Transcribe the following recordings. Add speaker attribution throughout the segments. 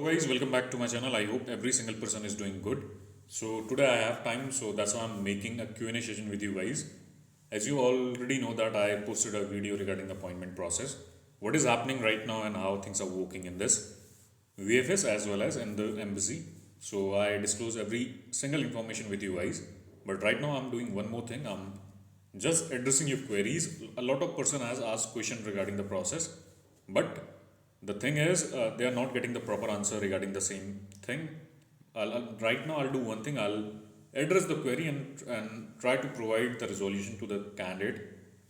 Speaker 1: guys, welcome back to my channel. I hope every single person is doing good. So today I have time, so that's why I'm making a Q&A session with you guys. As you already know that I posted a video regarding the appointment process, what is happening right now and how things are working in this VFS as well as in the embassy. So I disclose every single information with you guys. But right now I'm doing one more thing. I'm just addressing your queries. A lot of person has asked question regarding the process, but the thing is they are not getting the proper answer regarding the same thing. Right now I'll do one thing. I'll address the query and try to provide the resolution to the candidate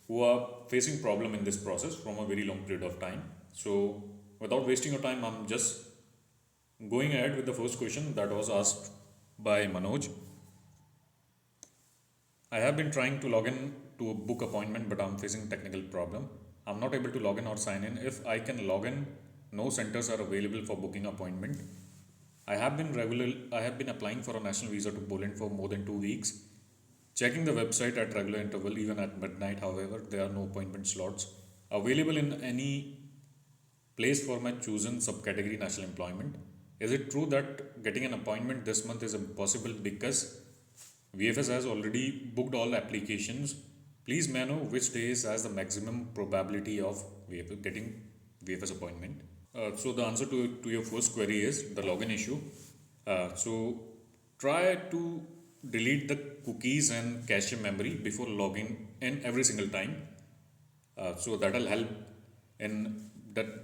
Speaker 1: who are facing problem in this process from a very long period of time. So without wasting your time, I'm just going ahead with the first question that was asked by Manoj. I have been trying to log in to a book appointment, but I'm facing technical problem. I'm not able to log in or sign in. If I can log in, no centers are available for booking appointment. I have been applying for a national visa to Poland for more than 2 weeks. Checking the website at regular interval, even at midnight, however, there are no appointment slots available in any place for my chosen subcategory national employment. Is it true that getting an appointment this month is impossible because VFS has already booked all applications? Please may I know which days has the maximum probability of getting VFS appointment? So the answer to your first query is the login issue. So try to delete the cookies and cache memory before logging in every single time. So that'll help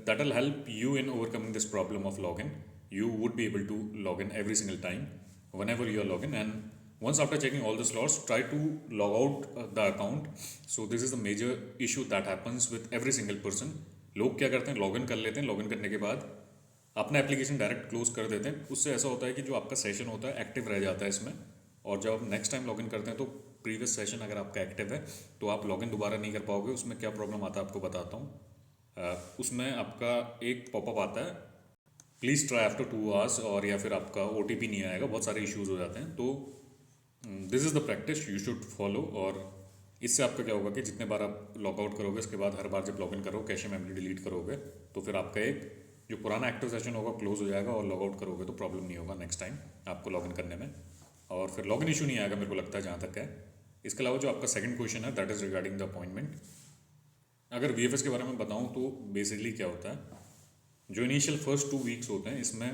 Speaker 1: that'll help you in overcoming this problem of login. You would be able to log in every single time whenever you are logging, and once after checking all the slots, try to log out the account. So this is the major issue that happens with every single person. लोग क्या करते हैं, login कर लेते हैं, login करने के बाद अपना एप्लीकेशन डायरेक्ट क्लोज कर देते हैं. उससे ऐसा होता है कि जो आपका सेशन होता है एक्टिव रह जाता है इसमें, और जब आप नेक्स्ट टाइम लॉगिन करते हैं तो प्रीवियस सेशन अगर आपका एक्टिव है तो आप लॉगिन दोबारा नहीं कर पाओगे. उसमें क्या प्रॉब्लम आता है आपको बताता हूँ. उसमें आपका एक पॉपअप आता है, प्लीज़ ट्राई आफ्टर 2 आवर्स, और या फिर आपका OTP नहीं आएगा. बहुत सारे इश्यूज़ हो जाते हैं. तो this is the practice you should follow. और इससे आपका क्या होगा कि जितने बार आप लॉगआउट करोगे उसके बाद हर बार जब लॉगिन करोगे कैशे मेमोरी डिलीट करोगे तो फिर आपका एक जो पुराना एक्टिव सेशन होगा क्लोज हो जाएगा, और लॉगआउट करोगे तो प्रॉब्लम नहीं होगा नेक्स्ट टाइम आपको लॉगिन करने में, और फिर लॉगिन इशू नहीं आएगा मेरे को लगता है जहाँ तक है. इसके अलावा जो आपका सेकंड क्वेश्चन है that is regarding the appointment. अगर VFS के बारे में बताऊँ तो बेसिकली क्या होता है, जो इनिशियल फर्स्ट 2 वीक्स होते हैं इसमें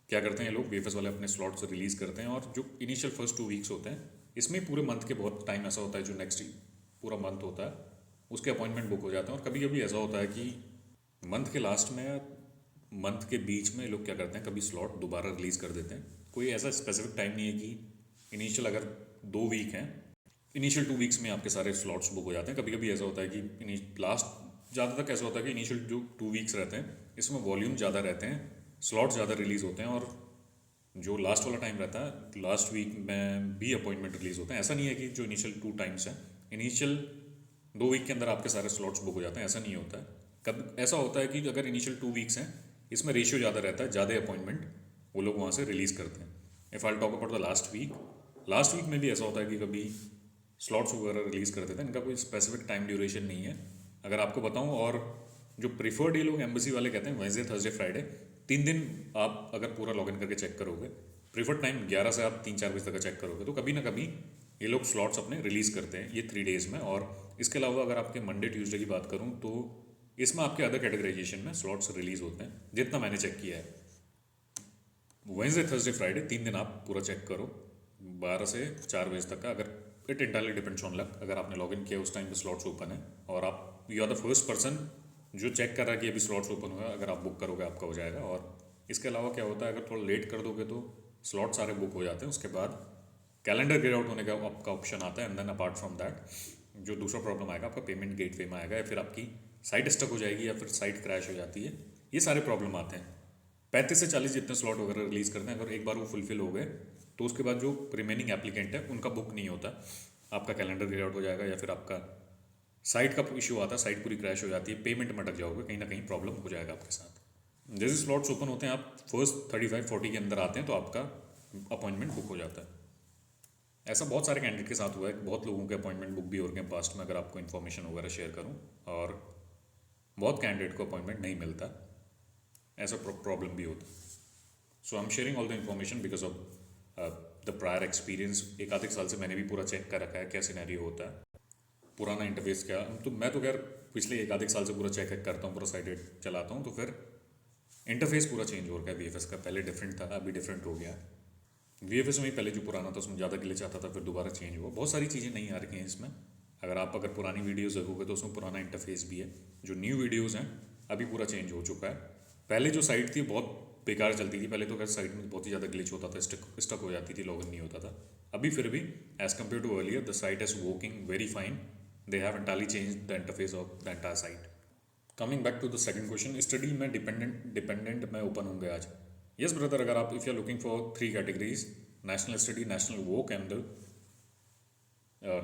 Speaker 1: क्या करते हैं ये लोग, VFS वाले अपने स्लॉट्स रिलीज़ करते हैं, और जो इनिशियल फर्स्ट 2 वीक्स होते हैं इसमें पूरे मंथ के बहुत टाइम ऐसा होता है जो नेक्स्ट पूरा मंथ होता है उसके अपॉइंटमेंट बुक हो जाते हैं. और कभी कभी ऐसा होता है कि मंथ के लास्ट में, मंथ के बीच में लोग क्या करते हैं, कभी स्लॉट दोबारा रिलीज़ कर देते हैं. कोई ऐसा स्पेसिफिक टाइम नहीं है कि इनिशियल अगर 2 वीक हैं, इनिशियल 2 वीक्स में आपके सारे स्लॉट्स बुक हो जाते हैं. कभी कभी ऐसा होता है कि लास्ट ज़्यादातर ऐसा होता है कि इनिशियल जो 2 वीक्स रहते हैं इसमें वॉल्यूम ज़्यादा रहते हैं, स्लॉट ज़्यादा रिलीज़ होते हैं, और जो लास्ट वाला टाइम रहता है लास्ट वीक में भी अपॉइंटमेंट रिलीज़ होते हैं. ऐसा नहीं है कि जो इनिशियल 2 टाइम्स हैं इनिशियल 2 वीक के अंदर आपके सारे स्लॉट्स बुक हो जाते हैं, ऐसा नहीं होता है. कब ऐसा होता है कि अगर इनिशियल 2 वीक्स हैं इसमें रेशियो ज़्यादा रहता है, ज़्यादा अपॉइंटमेंट वो लोग वहाँ से रिलीज़ करते हैं. If I talk about the last week में भी ऐसा होता है कि कभी स्लॉट्स वगैरह रिलीज़ कर देते हैं. इनका कोई स्पेसिफिक टाइम ड्यूरेशन नहीं है अगर आपको बताऊँ. और जो प्रीफर्ड ये लोग एम्बेसी वाले कहते हैं वेडनेसडे, थर्सडे, फ्राइडे, 3 दिन आप अगर पूरा लॉगिन करके चेक करोगे, प्रीफर्ड टाइम 11 से आप 3-4 बजे तक चेक करोगे तो कभी ना कभी ये लोग स्लॉट्स अपने रिलीज़ करते हैं ये 3 डेज़ में. और इसके अलावा अगर आपके मंडे ट्यूसडे की बात करूँ तो इसमें आपके अदर कैटेगराइजेशन में स्लॉट्स रिलीज़ होते हैं जितना मैंने चेक किया है. वेडनेसडे, थर्सडे, फ्राइडे 3 दिन आप पूरा चेक करो 12 से 4 बजे तक का. अगर it entirely depends on luck, अगर आपने लॉगिन किया उस टाइम पे स्लॉट्स ओपन है और आप you are the first person जो चेक कर रहा है कि अभी स्लॉट्स ओपन हुआ है, अगर आप बुक करोगे आपका हो जाएगा. और इसके अलावा क्या होता है, अगर थोड़ा लेट कर दोगे तो स्लॉट सारे बुक हो जाते हैं. उसके बाद कैलेंडर ग्रे आउट होने का आपका ऑप्शन आता है. And then apart from that जो दूसरा प्रॉब्लम आएगा आपका पेमेंट गेटवे में आएगा, या फिर आपकी साइट स्टक हो जाएगी, या फिर साइट क्रैश हो जाती है. ये सारे प्रॉब्लम आते हैं. 35 से 40 जितने स्लॉट वगैरह रिलीज़ करते हैं, अगर एक बार वो फुलफिल हो गए तो उसके बाद जो रिमेनिंग एप्लीकेंट है उनका बुक नहीं होता, आपका कैलेंडर ग्रे आउट हो जाएगा, या फिर आपका साइट का इशू आता है, साइट पूरी क्रैश हो जाती है, पेमेंट में अटक जाओगे, कहीं ना कहीं प्रॉब्लम हो जाएगा आपके साथ. जैसे स्लॉट्स ओपन होते हैं आप फर्स्ट 35-40 के अंदर आते हैं तो आपका अपॉइंटमेंट बुक हो जाता है. ऐसा बहुत सारे कैंडिडेट के साथ हुआ है, बहुत लोगों के अपॉइंटमेंट बुक भी हो गए पास्ट में, अगर आपको इन्फॉर्मेशन वगैरह शेयर करूं. और बहुत कैंडिडेट को अपॉइंटमेंट नहीं मिलता, ऐसा प्रॉब्लम भी होता है. So I am sharing all the information because of the prior experience. एक आधे साल से मैंने भी पूरा चेक कर रखा है क्या सिनेरियो होता है, पुराना इंटरफेस क्या। तो मैं तो खैर पिछले एक आधे साल से पूरा चेक करता हूँ, पूरा साइटेड चलाता हूँ, तो फिर इंटरफेस पूरा चेंज हो रखा है वी का। पहले डिफरेंट था, अभी डिफरेंट हो गया है। वी में पहले जो पुराना था उसमें ज़्यादा ग्लिच आता था, फिर दोबारा चेंज हुआ। बहुत सारी चीज़ें नहीं आ रही हैं इसमें। अगर पुरानी वीडियोज़ देखोगे तो उसमें पुराना इंटरफेस भी है। जो न्यू वीडियोज़ हैं अभी पूरा चेंज हो चुका है। पहले जो साइट थी बहुत बेकार चलती थी पहले, तो खैर साइट में बहुत ही ज़्यादा ग्लिच होता था, स्टक हो जाती थी, लॉगिन नहीं होता था। अभी फिर भी as compare to earlier the site is working very fine. They have entirely change the interface of the entire site. Coming back to the second question, study में डिपेंडेंट में ओपन होंगे आज। यस ब्रदर, अगर आप if you are looking for 3 categories, national study, national work, and the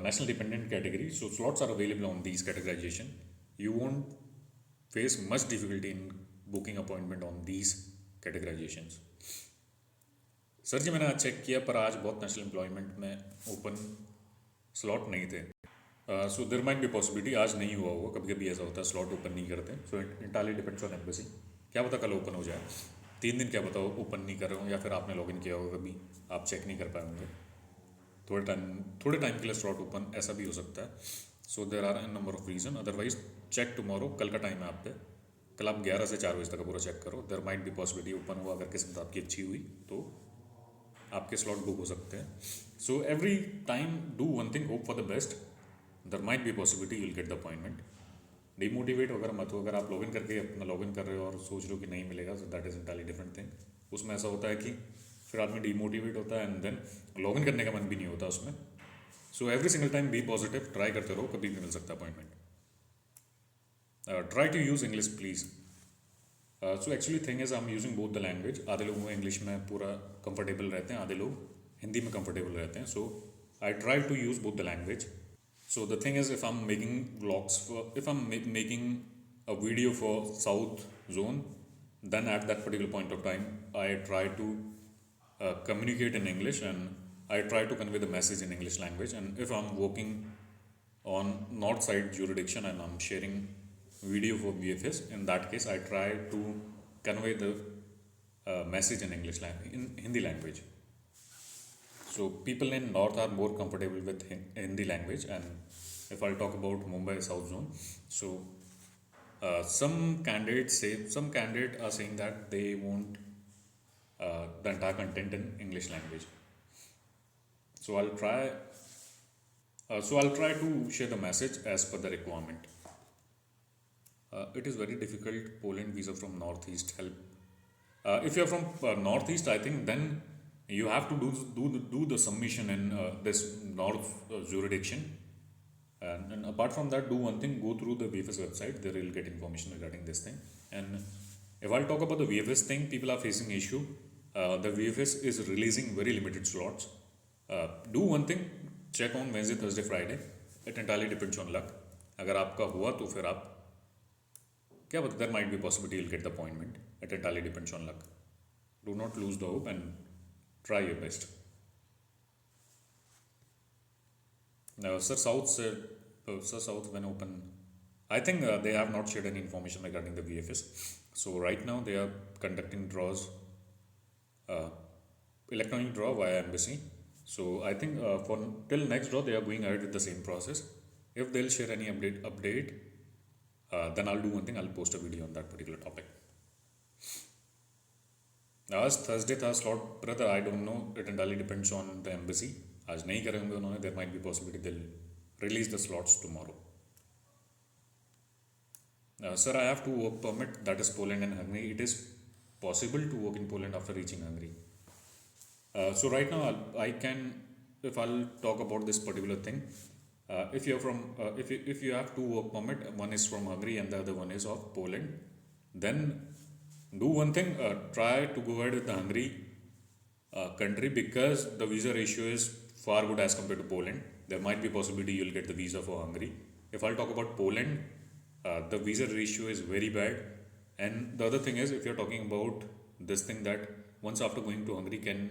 Speaker 1: national dependent category, so slots are available on these categorization. You won't face much difficulty in booking appointment on these categorizations. Sir ji मैंने आज check किया पर आज बहुत national employment में open slot नहीं थे। So there might be possibility आज नहीं हुआ होगा, कभी कभी ऐसा होता है स्लॉट ओपन नहीं करते। So it entirely depends on embassy. क्या पता कल ओपन हो जाए, 3 दिन क्या पता ओपन नहीं कर रहे हो, या फिर आपने लॉगिन किया होगा कभी आप चेक नहीं कर पाए होंगे, थोड़े टाइम के लिए स्लॉट ओपन, ऐसा भी हो सकता है। So there are an number of reason. Otherwise check tomorrow, कल का टाइम है आप पे, कल आप 11 से 4 बजे तक पूरा चेक करो। देर माइट बी पॉसिबिलिटी ओपन हुआ, अगर किस्मत आपकी अच्छी हुई तो आपके स्लॉट बुक हो सकते हैं। So every time do one thing, hope for the best, there might be possibility you will get the appointment. Demotivate वगैरह मत हो। अगर आप लॉगिन करके अपना लॉगिन कर रहे हो और सोच रहे हो कि नहीं मिलेगा, so that is entirely different thing. उसमें ऐसा होता है कि फिर आदमी डिमोटिवेट होता है एंड देन लॉगिन करने का मन भी नहीं होता उसमें। So every single time be positive, try करते रहो, कभी भी मिल सकता है appointment. Try to use English please. So actually thing is I am using both the language. आधे लोग इंग्लिश में पूरा कंफर्टेबल रहते हैं, आधे लोग हिंदी में कंफर्टेबल रहते हैं। So I try to use both the language. So the thing is, if I'm making vlogs if I'm making a video for South Zone, then at that particular point of time, I try to communicate in English, and I try to convey the message in English language. And if I'm working on North Side jurisdiction and I'm sharing video for VFS, in that case, I try to convey the message in English language, in Hindi language. So people in North are more comfortable with Hindi language. And if I'll talk about Mumbai South Zone, so some candidates are saying that they want the entire content in English language. So I'll try to share the message as per the requirement. It is very difficult. Poland visa from Northeast help. If you're from Northeast, I think then you have to do the submission in this North jurisdiction. And apart from that, do one thing, go through the VFS website. There you'll get information regarding this thing. And if I'll talk about the VFS thing, people are facing issue. The VFS is releasing very limited slots. Do one thing, check on Wednesday, Thursday, Friday. It entirely depends on luck. अगर आपका हुआ तो फिर आप क्या पता, there might be possibility you'll get the appointment. It entirely depends on luck. Do not lose the hope and try your best. Now, Sir South when open, I think they have not shared any information regarding the VFS. So right now they are conducting draws, electronic draw via embassy. So I think for till next draw they are going ahead with the same process. If they'll share any update, then I'll do one thing, I'll post a video on that particular topic. आज Thursday था slot brother, I don't know, it entirely depends on the embassy. आज नहीं करेंगे उन्होंने, there might be possibility they release the slots tomorrow. Sir, I have to work permit, that is Poland and Hungary. It is possible to work in Poland after reaching Hungary. So right now I can, if I'll talk about this particular thing, if you're from if you have two work permit, one is from Hungary and the other one is of Poland, then do one thing, try to go ahead with the Hungary country, because the visa ratio is far good as compared to Poland. There might be possibility you'll get the visa for Hungary. If I'll talk about Poland, the visa ratio is very bad. And the other thing is, if you're talking about this thing that once after going to Hungary, can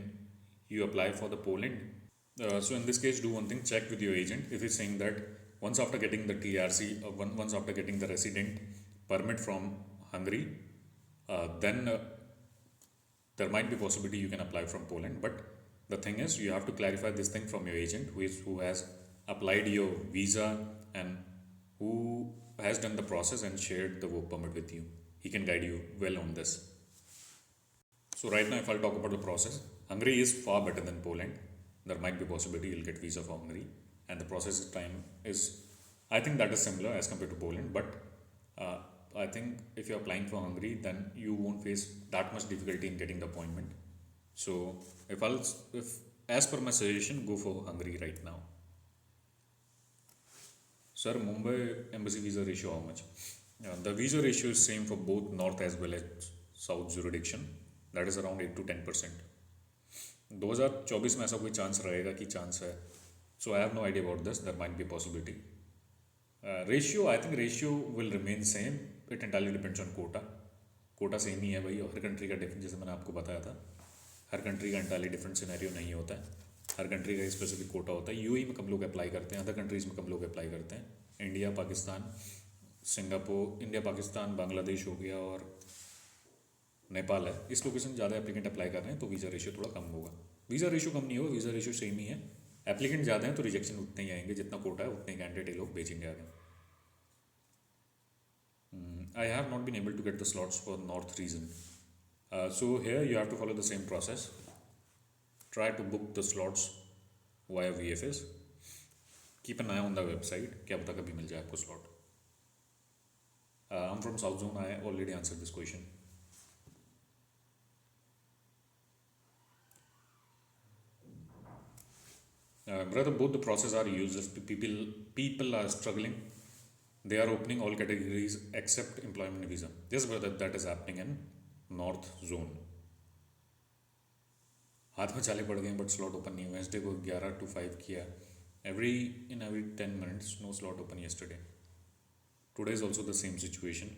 Speaker 1: you apply for the Poland? So in this case, do one thing, check with your agent. If he's saying that once after getting the TRC, once after getting the resident permit from Hungary, then there might be possibility you can apply from Poland, but the thing is you have to clarify this thing from your agent who has applied your visa and who has done the process and shared the work permit with you. He can guide you well on this. So right now, if I'll talk about the process, Hungary is far better than Poland. There might be possibility you'll get visa for Hungary, and the process time is, I think that is similar as compared to Poland. But uh, I think if you're applying for Hungary, then you won't face that much difficulty in getting the appointment. So if as per my suggestion, go for Hungary right now. Sir, Mumbai embassy visa ratio how much? The visa ratio is same for both north as well as south jurisdiction. That is around 8 to 10%. 2024 में ऐसा कोई chance रहेगा कि chance है. So I have no idea about this. There might be a possibility. Ratio, I think ratio will remain same. It entirely depends on quota. Quota same ही है भाई. हर country का डिफरेंट, जैसे मैंने आपको बताया था, हर कंट्री का इंटायरली डिफरेंट सिनेरियो नहीं होता है. हर कंट्री का स्पेसिफिक कोटा होता है. यूएई में कम लोग अप्लाई करते हैं, अदर कंट्रीज़ में कम लोग अप्लाई करते हैं. India, Pakistan, Singapore, India, Pakistan, Bangladesh हो गया और नेपाल है, इस लोकेशन ज़्यादा एप्लीकेंट अप्लाई कर रहे हैं, तो वीज़ा रेशियो थोड़ा कम होगा. वीज़ा रेशियो कम नहीं होगा, वीज़ा रेशियो सेम ही है. एप्लीकेंट ज़्यादा हैं तो रिजेक्शन उतने ही आएंगे, जितना कोटा है उतने कैंडिडेट ये लोग बेचेंगे आगे. I have not been able to get the slots for north region. So here you have to follow the same process. Try to book the slots via VFS. Keep an eye on the website. क्या पता कभी मिल जाए आपको slot. I'm from South Zone. I already answered this question. Brother, both the process are useless. People are struggling. They are opening all categories except employment visa. Yes, brother, that is happening in North Zone. हाथ में चाले पड़ गए but slot open नहीं. Wednesday को 11 to 5 किया. every 10 minutes no slot open yesterday. Today is also the same situation.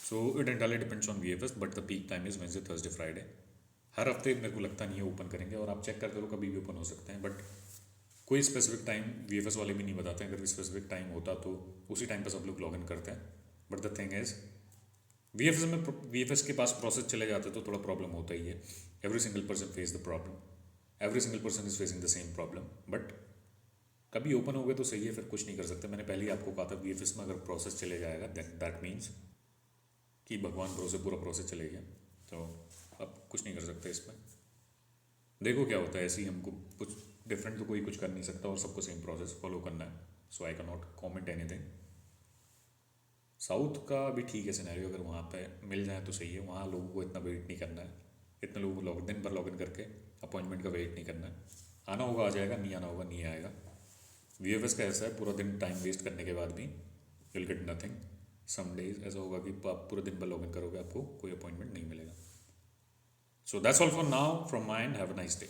Speaker 1: So it entirely depends on VFS, but the peak time is Wednesday, Thursday, Friday. हर हफ्ते मेरे को लगता नहीं है open करेंगे, और आप चेक करते रहो कभी भी ओपन हो सकते हैं, बट कोई स्पेसिफिक टाइम VFS वाले भी नहीं बताते हैं. अगर स्पेसिफिक टाइम होता तो उसी टाइम पर सब लोग लॉग इन करते हैं. But the thing is VFS के पास प्रोसेस चले जाते तो थोड़ा प्रॉब्लम होता ही है. Every single person face the problem, every single person is facing the same problem. But कभी ओपन हो गए तो सही है, फिर कुछ नहीं कर सकते. मैंने पहले ही आपको कहा था VFS में अगर प्रोसेस चले जाएगा दैट मीन्स कि भगवान भरोसे पूरा प्रोसेस चले गया, तो अब कुछ नहीं कर सकते इसमें. देखो क्या होता है. ऐसे ही हमको कुछ डिफरेंट तो कोई कुछ कर नहीं सकता, और सबको सेम प्रोसेस फॉलो करना है. So I can not comment anything. South का भी ठीक है सिनेरियो. अगर वहाँ पे मिल जाए तो सही है. वहाँ लोगों को इतना वेट नहीं करना है, इतने लोगों को दिन पर लॉग इन करके अपॉइंटमेंट का वेट नहीं करना है. आना होगा आ जाएगा, नहीं आना होगा नहीं आएगा. VFS का ऐसा है, पूरा दिन टाइम वेस्ट करने के बाद भी will get nothing. Some days ऐसा होगा कि आप पूरे दिन पर लॉग इन करोगे, आपको कोई अपॉइंटमेंट नहीं मिलेगा. So that's all for now from my and. Have a nice day.